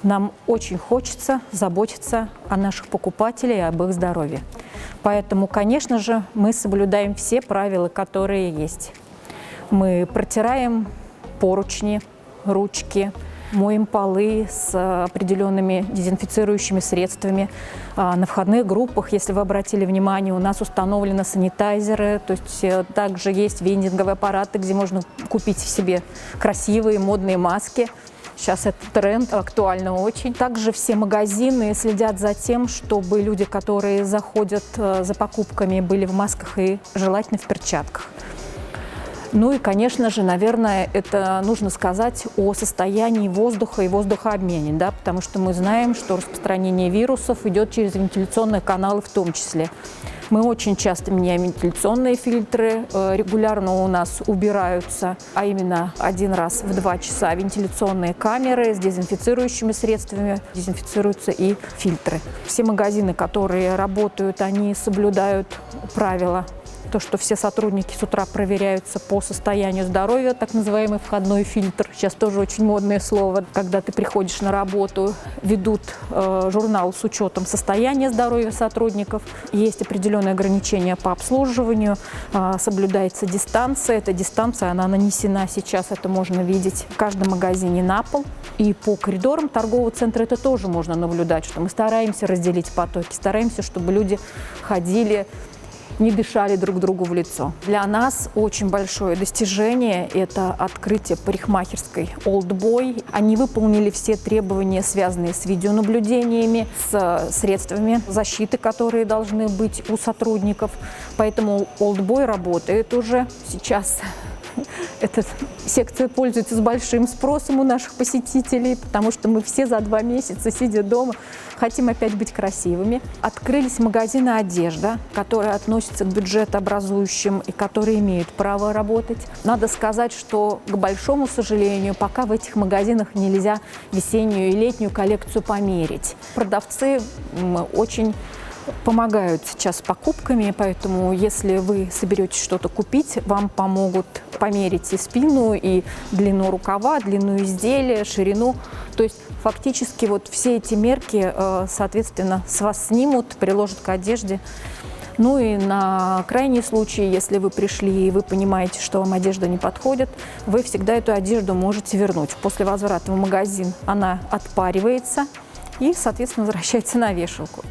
Нам очень хочется заботиться о наших покупателях и об их здоровье. Поэтому, конечно же, мы соблюдаем все правила, которые есть. Мы протираем поручни, ручки, моем полы с определенными дезинфицирующими средствами. На входных группах, если вы обратили внимание, у нас установлены санитайзеры, то есть также есть вендинговые аппараты, где можно купить себе красивые модные маски. Сейчас это тренд, актуально очень. Также все магазины следят за тем, чтобы люди, которые заходят за покупками, были в масках и желательно в перчатках. Ну и, конечно же, наверное, это нужно сказать о состоянии воздуха и воздухообмене, да, потому что мы знаем, что распространение вирусов идет через вентиляционные каналы в том числе. Мы очень часто меняем вентиляционные фильтры, регулярно у нас убираются, а именно 1 раз в 2 часа вентиляционные камеры с дезинфицирующими средствами, дезинфицируются и фильтры. Все магазины, которые работают, они соблюдают правила. То, что все сотрудники с утра проверяются по состоянию здоровья, так называемый входной фильтр. Сейчас тоже очень модное слово. Когда ты приходишь на работу, ведут журнал с учетом состояния здоровья сотрудников. Есть определенные ограничения по обслуживанию, соблюдается дистанция. Эта дистанция, она нанесена сейчас, это можно видеть в каждом магазине на пол. И по коридорам торгового центра это тоже можно наблюдать, что мы стараемся разделить потоки, стараемся, чтобы люди ходили, не дышали друг другу в лицо. Для нас очень большое достижение – это открытие парикмахерской Old Boy. Они выполнили все требования, связанные с видеонаблюдениями, с средствами защиты, которые должны быть у сотрудников. Поэтому Old Boy работает уже сейчас. Эта секция пользуется с большим спросом у наших посетителей, потому что мы все за 2 месяца, сидя дома, хотим опять быть красивыми. Открылись магазины «Одежда», которые относятся к бюджетообразующим и которые имеют право работать. Надо сказать, что, к большому сожалению, пока в этих магазинах нельзя весеннюю и летнюю коллекцию померить. Продавцы очень помогают сейчас с покупками, поэтому если вы соберетесь что-то купить, вам помогут померить и спину, и длину рукава, длину изделия, ширину. То есть фактически вот все эти мерки, соответственно, с вас снимут, приложат к одежде. Ну и на крайний случай, если вы пришли и вы понимаете, что вам одежда не подходит, вы всегда эту одежду можете вернуть. После возврата в магазин она отпаривается и, соответственно, возвращается на вешалку.